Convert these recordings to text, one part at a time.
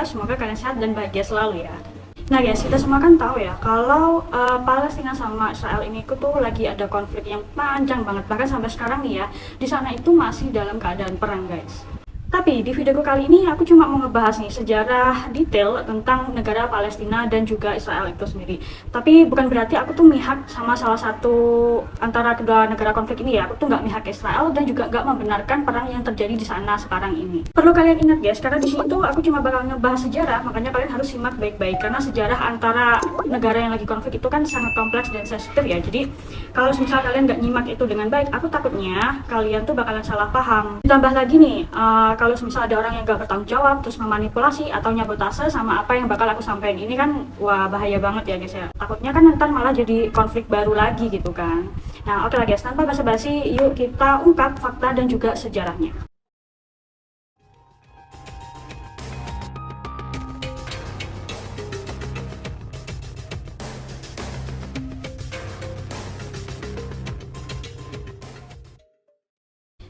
semoga kalian sehat dan bahagia selalu ya. Nah guys, kita semua kan tahu ya kalau Palestina sama Israel ini tuh lagi ada konflik yang panjang banget, bahkan sampai sekarang nih ya di sana itu masih dalam keadaan perang guys. Tapi di videoku kali ini aku cuma mau ngebahas nih sejarah detail tentang negara Palestina dan juga Israel itu sendiri. Tapi bukan berarti aku tuh mihak sama salah satu antara kedua negara konflik ini ya. Aku tuh nggak mihak Israel dan juga nggak membenarkan perang yang terjadi di sana sekarang ini. Perlu kalian ingat guys, karena di situ aku cuma bakal ngebahas sejarah, makanya kalian harus simak baik-baik karena sejarah antara negara yang lagi konflik itu kan sangat kompleks dan sensitif ya. Jadi kalau misal kalian nggak nyimak itu dengan baik, aku takutnya kalian tuh bakalan salah paham. Ditambah lagi nih, kalau misal ada orang yang gak bertanggung jawab terus memanipulasi atau nyabotase sama apa yang bakal aku sampaikan ini kan, wah bahaya banget ya guys ya. Takutnya kan ntar malah jadi konflik baru lagi gitu kan. Nah oke lah guys, tanpa basa-basi yuk kita ungkap fakta dan juga sejarahnya.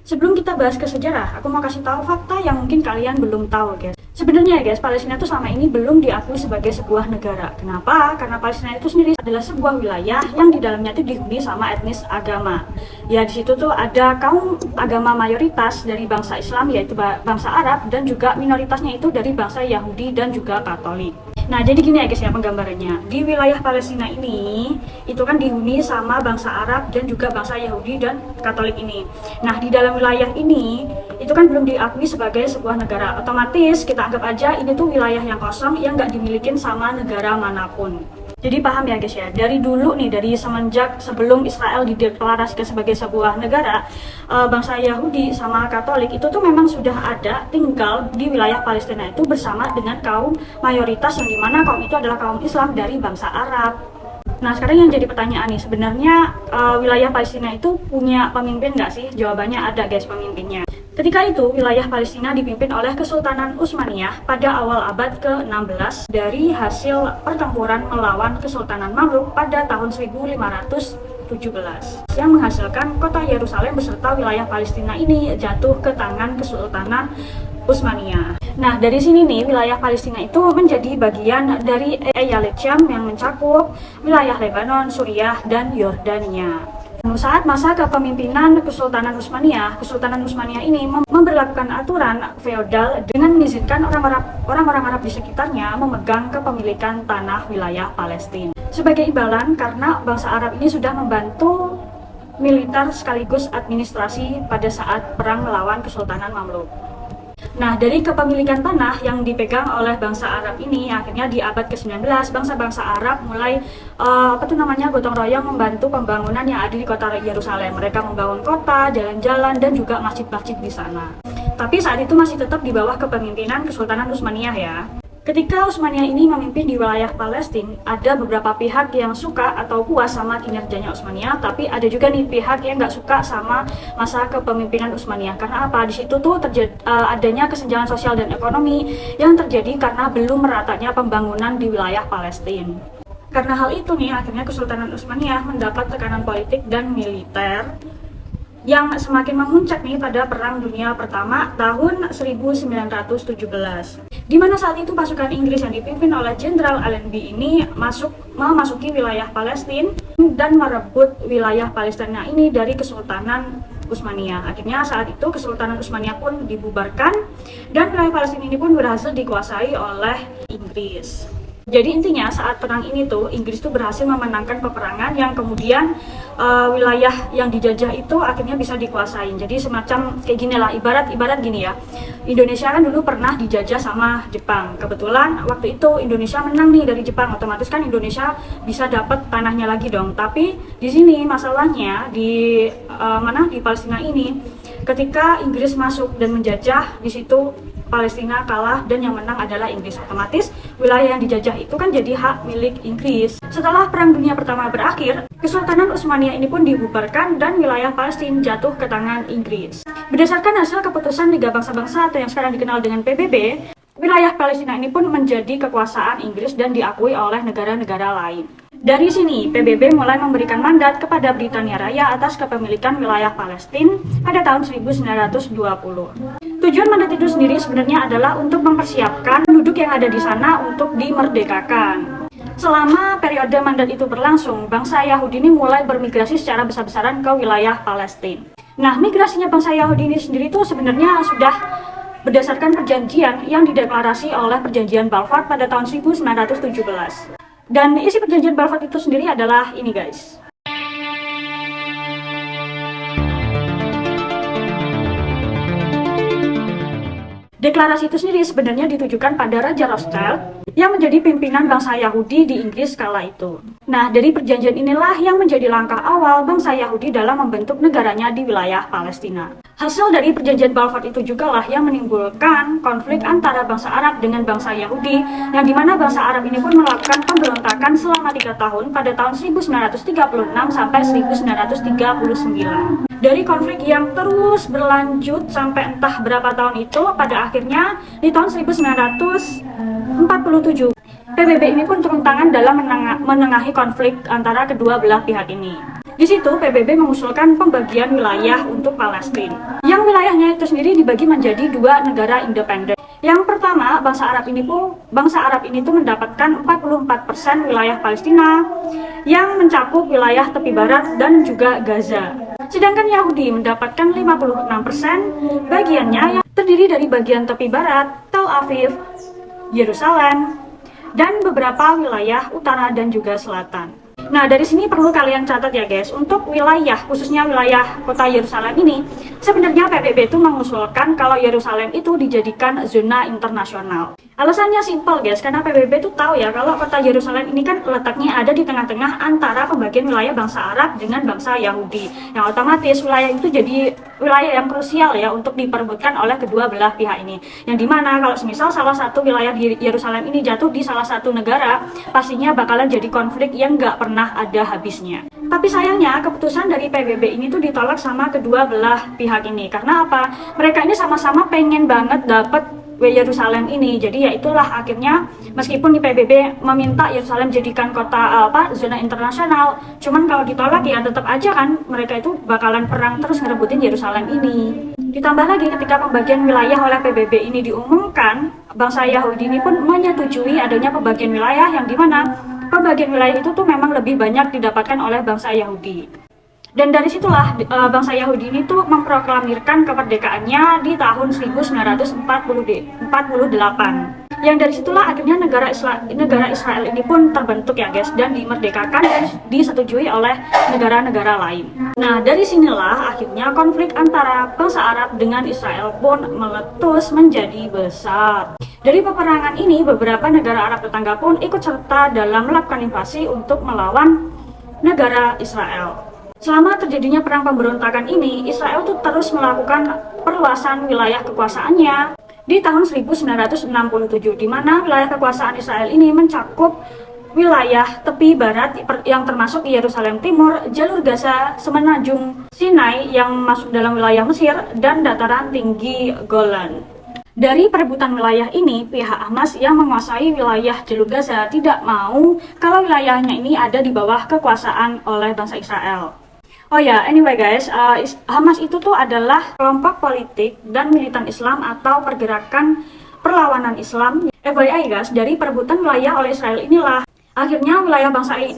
Sebelum kita bahas ke sejarah, aku mau kasih tahu fakta yang mungkin kalian belum tahu guys. Sebenarnya ya guys, Palestina itu selama ini belum diakui sebagai sebuah negara. Kenapa? Karena Palestina itu sendiri adalah sebuah wilayah yang di dalamnya itu dihuni sama etnis agama. Ya di situ tuh ada kaum agama mayoritas dari bangsa Islam yaitu bangsa Arab, dan juga minoritasnya itu dari bangsa Yahudi dan juga Katolik. Nah jadi gini ya guys ya penggambarannya, di wilayah Palestina ini itu kan dihuni sama bangsa Arab dan juga bangsa Yahudi dan Katolik ini. Nah di dalam wilayah ini itu kan belum diakui sebagai sebuah negara, otomatis kita anggap aja ini tuh wilayah yang kosong yang nggak dimilikin sama negara manapun. Jadi paham ya guys ya, dari dulu nih, dari semenjak sebelum Israel dideklarasikan sebagai sebuah negara, bangsa Yahudi sama Katolik itu tuh memang sudah ada tinggal di wilayah Palestina itu bersama dengan kaum mayoritas yang dimana kaum itu adalah kaum Islam dari bangsa Arab. Nah sekarang yang jadi pertanyaan nih, sebenarnya wilayah Palestina itu punya pemimpin nggak sih? Jawabannya ada guys, pemimpinnya. Ketika itu, wilayah Palestina dipimpin oleh Kesultanan Utsmaniyah pada awal abad ke-16 dari hasil pertempuran melawan Kesultanan Mamluk pada tahun 1517 yang menghasilkan kota Yerusalem beserta wilayah Palestina ini jatuh ke tangan Kesultanan Utsmaniyah. Nah, dari sini nih wilayah Palestina itu menjadi bagian dari Eyalet Syam yang mencakup wilayah Lebanon, Suriah, dan Yordania. Saat masa kepemimpinan Kesultanan Utsmaniyah ini memberlakukan aturan feodal dengan mengizinkan orang-orang Arab di sekitarnya memegang kepemilikan tanah wilayah Palestina. Sebagai imbalan karena bangsa Arab ini sudah membantu militer sekaligus administrasi pada saat perang melawan Kesultanan Mamluk. Nah, dari kepemilikan tanah yang dipegang oleh bangsa Arab ini, akhirnya di abad ke-19, bangsa-bangsa Arab mulai gotong royong membantu pembangunan yang ada di kota Yerusalem. Mereka membangun kota, jalan-jalan, dan juga masjid-masjid di sana. Tapi saat itu masih tetap di bawah kepemimpinan Kesultanan Utsmaniyah ya. Ketika Utsmaniyah ini memimpin di wilayah Palestina, ada beberapa pihak yang suka atau puas sama kinerjanya Utsmaniyah, tapi ada juga nih pihak yang nggak suka sama masa kepemimpinan Utsmaniyah. Karena apa? Di situ tuh adanya kesenjangan sosial dan ekonomi yang terjadi karena belum meratanya pembangunan di wilayah Palestina. Karena hal itu nih, akhirnya Kesultanan Utsmaniyah mendapat tekanan politik dan militer yang semakin memuncak nih pada Perang Dunia Pertama tahun 1917. Di mana saat itu pasukan Inggris yang dipimpin oleh Jenderal Allenby ini memasuki wilayah Palestina dan merebut wilayah Palestina ini dari Kesultanan Utsmaniyah. Akhirnya saat itu Kesultanan Utsmaniyah pun dibubarkan dan wilayah Palestina ini pun berhasil dikuasai oleh Inggris. Jadi intinya saat perang ini tuh Inggris tuh berhasil memenangkan peperangan yang kemudian wilayah yang dijajah itu akhirnya bisa dikuasain. Jadi semacam kayak gini lah, ibarat gini ya. Indonesia kan dulu pernah dijajah sama Jepang. Kebetulan waktu itu Indonesia menang nih dari Jepang, otomatis kan Indonesia bisa dapat tanahnya lagi dong. Tapi di sini masalahnya di Palestina ini, ketika Inggris masuk dan menjajah, di situ Palestina kalah dan yang menang adalah Inggris. Otomatis wilayah yang dijajah itu kan jadi hak milik Inggris. Setelah Perang Dunia Pertama berakhir, Kesultanan Utsmaniyah ini pun dibubarkan dan wilayah Palestina jatuh ke tangan Inggris. Berdasarkan hasil keputusan Liga Bangsa-Bangsa atau yang sekarang dikenal dengan PBB, wilayah Palestina ini pun menjadi kekuasaan Inggris dan diakui oleh negara-negara lain. Dari sini, PBB mulai memberikan mandat kepada Britania Raya atas kepemilikan wilayah Palestina pada tahun 1920. Tujuan mandat itu sendiri sebenarnya adalah untuk mempersiapkan penduduk yang ada di sana untuk dimerdekakan. Selama periode mandat itu berlangsung, bangsa Yahudi ini mulai bermigrasi secara besar-besaran ke wilayah Palestina. Nah, migrasinya bangsa Yahudi ini sendiri itu sebenarnya sudah berdasarkan perjanjian yang dideklarasi oleh perjanjian Balfour pada tahun 1917. Dan isi perjanjian Balfour itu sendiri adalah ini guys. Deklarasi itu sendiri sebenarnya ditujukan pada Raja Rothschild yang menjadi pimpinan bangsa Yahudi di Inggris kala itu. Nah, dari perjanjian inilah yang menjadi langkah awal bangsa Yahudi dalam membentuk negaranya di wilayah Palestina. Hasil dari perjanjian Balfour itu juga lah yang menimbulkan konflik antara bangsa Arab dengan bangsa Yahudi, yang dimana bangsa Arab ini pun melakukan pemberontakan selama 3 tahun pada tahun 1936 sampai 1939. Dari konflik yang terus berlanjut sampai entah berapa tahun itu, pada akhirnya di tahun 1947 PBB ini pun turun tangan dalam menengahi konflik antara kedua belah pihak ini. Di situ PBB mengusulkan pembagian wilayah untuk Palestina, yang wilayahnya itu sendiri dibagi menjadi 2 negara independen. Yang pertama, bangsa Arab ini tuh mendapatkan 44% wilayah Palestina yang mencakup wilayah tepi barat dan juga Gaza. Sedangkan Yahudi mendapatkan 56% bagiannya yang terdiri dari bagian tepi barat, Tel Aviv, Yerusalem, dan beberapa wilayah utara dan juga selatan. Nah, dari sini perlu kalian catat ya guys, untuk wilayah, khususnya wilayah kota Yerusalem ini, sebenarnya PBB itu mengusulkan kalau Yerusalem itu dijadikan zona internasional. Alasannya simpel guys, karena PBB itu tahu ya kalau kota Yerusalem ini kan letaknya ada di tengah-tengah antara pembagian wilayah bangsa Arab dengan bangsa Yahudi. Yang otomatis wilayah itu jadi wilayah yang krusial ya untuk diperebutkan oleh kedua belah pihak ini. Yang dimana kalau semisal salah satu wilayah di Yerusalem ini jatuh di salah satu negara, pastinya bakalan jadi konflik yang nggak pernah ada habisnya. Tapi sayangnya keputusan dari PBB ini tuh ditolak sama kedua belah pihak ini. Karena apa? Mereka ini sama-sama pengen banget dapet Yerusalem ini. Jadi ya itulah akhirnya meskipun di PBB meminta Yerusalem jadikan kota zona internasional, cuman kalau ditolak ya tetap aja kan mereka itu bakalan perang terus ngerebutin Yerusalem ini. Ditambah lagi ketika pembagian wilayah oleh PBB ini diumumkan, bangsa Yahudi ini pun menyetujui adanya pembagian wilayah, yang dimana pembagian wilayah itu tuh memang lebih banyak didapatkan oleh bangsa Yahudi. Dan dari situlah bangsa Yahudi ini tuh memproklamirkan kemerdekaannya di tahun 1948. Yang dari situlah akhirnya negara Israel ini pun terbentuk ya guys, dan dimerdekakan dan disetujui oleh negara-negara lain. Nah, dari sinilah akhirnya konflik antara bangsa Arab dengan Israel pun meletus menjadi besar. Dari peperangan ini, beberapa negara Arab tetangga pun ikut serta dalam melakukan invasi untuk melawan negara Israel. Selama terjadinya perang pemberontakan ini, Israel tuh terus melakukan perluasan wilayah kekuasaannya di tahun 1967, di mana wilayah kekuasaan Israel ini mencakup wilayah tepi barat yang termasuk Yerusalem Timur, jalur Gaza, semenanjung Sinai yang masuk dalam wilayah Mesir, dan dataran tinggi Golan. Dari perebutan wilayah ini, pihak Hamas yang menguasai wilayah jalur Gaza tidak mau kalau wilayahnya ini ada di bawah kekuasaan oleh bangsa Israel. Oh ya, anyway guys, Hamas itu tuh adalah kelompok politik dan militan Islam atau pergerakan perlawanan Islam. FYI guys, dari perebutan wilayah oleh Israel inilah akhirnya wilayah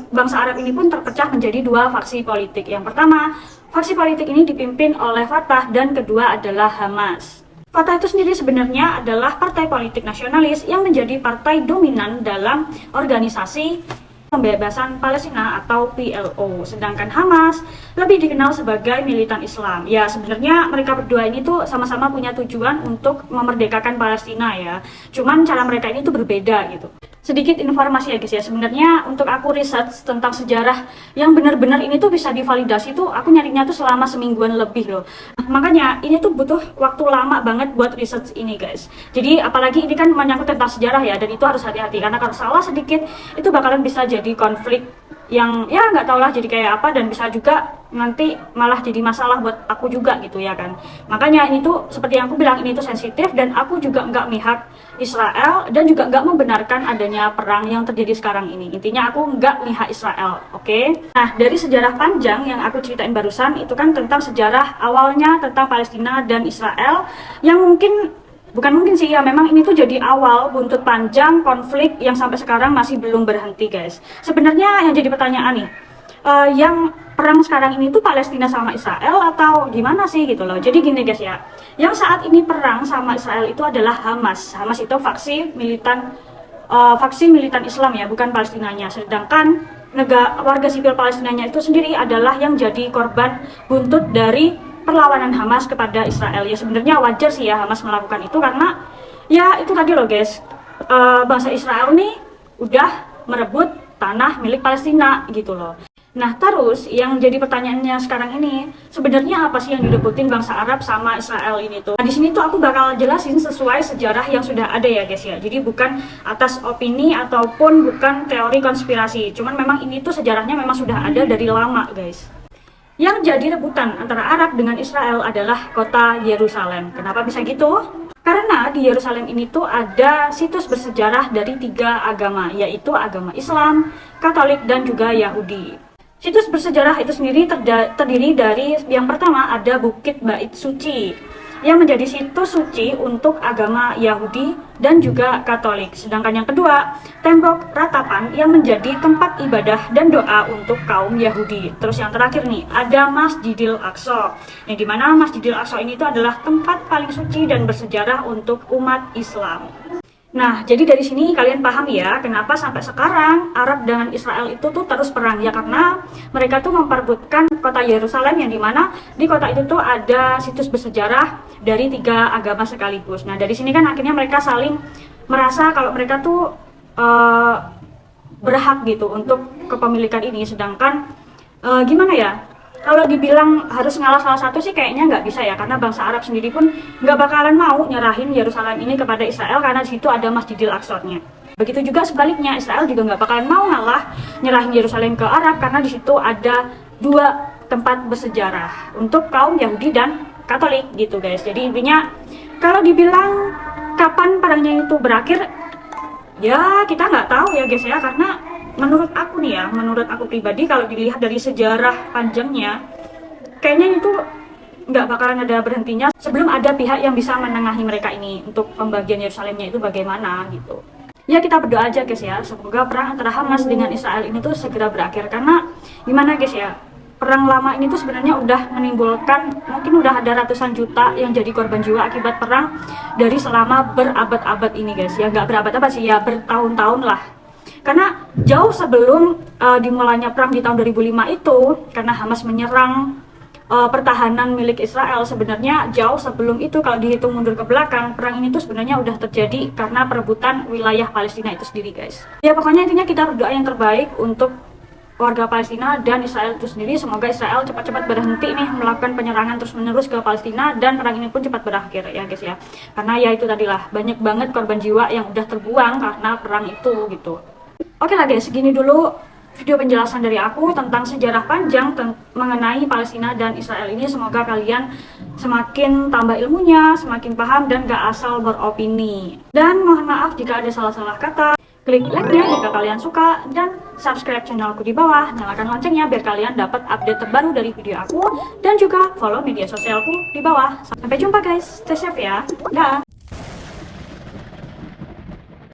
bangsa Arab ini pun terpecah menjadi 2 faksi politik. Yang pertama, faksi politik ini dipimpin oleh Fatah, dan kedua adalah Hamas. Fatah itu sendiri sebenarnya adalah partai politik nasionalis yang menjadi partai dominan dalam organisasi Pembebasan Palestina atau PLO. Sedangkan Hamas lebih dikenal sebagai militan Islam. Ya, sebenarnya mereka berdua ini tuh sama-sama punya tujuan untuk memerdekakan Palestina ya. Cuman cara mereka ini tuh berbeda gitu. Sedikit informasi ya guys ya, sebenarnya untuk aku riset tentang sejarah yang benar-benar ini tuh bisa divalidasi tuh aku nyarinya tuh selama semingguan lebih loh. Makanya ini tuh butuh waktu lama banget buat riset ini guys. Jadi apalagi ini kan menyangkut tentang sejarah ya, dan itu harus hati-hati karena kalau salah sedikit itu bakalan bisa jadi konflik yang ya nggak tau lah jadi kayak apa, dan bisa juga nanti malah jadi masalah buat aku juga gitu ya kan. Makanya ini tuh seperti yang aku bilang, ini tuh sensitif, dan aku juga nggak mihak Israel dan juga nggak membenarkan adanya perang yang terjadi sekarang ini. Intinya aku nggak mihak Israel, oke? Nah, dari sejarah panjang yang aku ceritain barusan itu kan tentang sejarah awalnya tentang Palestina dan Israel, yang bukan mungkin sih ya, memang ini tuh jadi awal buntut panjang konflik yang sampai sekarang masih belum berhenti guys. Sebenarnya yang jadi pertanyaan nih, yang perang sekarang ini tuh Palestina sama Israel atau gimana sih gitu loh. Jadi gini guys ya, yang saat ini perang sama Israel itu adalah Hamas. Hamas itu faksi militan Islam ya, bukan Palestinanya. Sedangkan warga sipil Palestinanya itu sendiri adalah yang jadi korban buntut dari perlawanan Hamas kepada Israel. Ya sebenarnya wajar sih ya Hamas melakukan itu, karena ya itu tadi loh guys, bangsa Israel nih udah merebut tanah milik Palestina gitu loh. Nah terus yang jadi pertanyaannya sekarang ini, sebenarnya apa sih yang direbutin bangsa Arab sama Israel ini tuh? Nah di sini tuh aku bakal jelasin sesuai sejarah yang sudah ada ya guys ya. Jadi bukan atas opini ataupun bukan teori konspirasi. Cuman memang ini tuh sejarahnya memang sudah ada dari lama guys. Yang jadi rebutan antara Arab dengan Israel adalah kota Yerusalem. Kenapa bisa gitu? Karena di Yerusalem ini tuh ada situs bersejarah dari 3 agama, yaitu agama Islam, Katolik, dan juga Yahudi. Situs bersejarah itu sendiri terdiri dari, yang pertama ada Bukit Bait Suci, yang menjadi situs suci untuk agama Yahudi dan juga Katolik. Sedangkan yang kedua, tembok ratapan yang menjadi tempat ibadah dan doa untuk kaum Yahudi. Terus yang terakhir nih, ada Masjidil Aqsa, yang dimana Masjidil Aqsa ini itu adalah tempat paling suci dan bersejarah untuk umat Islam. Nah, jadi dari sini kalian paham ya, kenapa sampai sekarang Arab dengan Israel itu tuh terus perang. Ya karena mereka tuh memperebutkan kota Yerusalem, yang dimana di kota itu tuh ada situs bersejarah dari 3 agama sekaligus. Nah, dari sini kan akhirnya mereka saling merasa kalau mereka tuh berhak gitu untuk kepemilikan ini. Sedangkan gimana ya, kalau dibilang harus ngalah salah satu sih kayaknya nggak bisa ya, karena bangsa Arab sendiri pun nggak bakalan mau nyerahin Yerusalem ini kepada Israel karena di situ ada Masjidil Aqsa-nya. Begitu juga sebaliknya, Israel juga nggak bakalan mau ngalah nyerahin Yerusalem ke Arab karena di situ ada 2 tempat bersejarah untuk kaum Yahudi dan Katolik gitu guys. Jadi intinya kalau dibilang kapan perangnya itu berakhir, ya kita nggak tahu ya guys ya, karena menurut aku nih ya, menurut aku pribadi, kalau dilihat dari sejarah panjangnya, kayaknya itu nggak bakalan ada berhentinya sebelum ada pihak yang bisa menengahi mereka ini untuk pembagian Yerusalemnya itu bagaimana gitu. Ya kita berdoa aja guys ya, semoga perang antara Hamas dengan Israel ini tuh segera berakhir, karena gimana guys ya, perang lama ini tuh sebenarnya udah menimbulkan, mungkin udah ada ratusan juta yang jadi korban jiwa akibat perang dari selama berabad-abad ini guys ya. Nggak berabad-abad sih ya, bertahun-tahun lah. Karena jauh sebelum dimulainya perang di tahun 2005 itu, karena Hamas menyerang pertahanan milik Israel, sebenarnya jauh sebelum itu kalau dihitung mundur ke belakang, perang ini tuh sebenarnya udah terjadi karena perebutan wilayah Palestina itu sendiri guys. Ya pokoknya intinya kita berdoa yang terbaik untuk warga Palestina dan Israel itu sendiri. Semoga Israel cepat-cepat berhenti nih melakukan penyerangan terus-menerus ke Palestina, dan perang ini pun cepat berakhir ya guys ya. Karena ya itu tadilah, banyak banget korban jiwa yang udah terbuang karena perang itu gitu. Oke lah guys, segini dulu video penjelasan dari aku tentang sejarah panjang mengenai Palestina dan Israel ini. Semoga kalian semakin tambah ilmunya, semakin paham, dan gak asal beropini. Dan mohon maaf jika ada salah-salah kata. Klik like-nya jika kalian suka, dan subscribe channelku di bawah. Nyalakan loncengnya biar kalian dapat update terbaru dari video aku, dan juga follow media sosialku di bawah. Sampai jumpa guys, stay safe ya. Dah.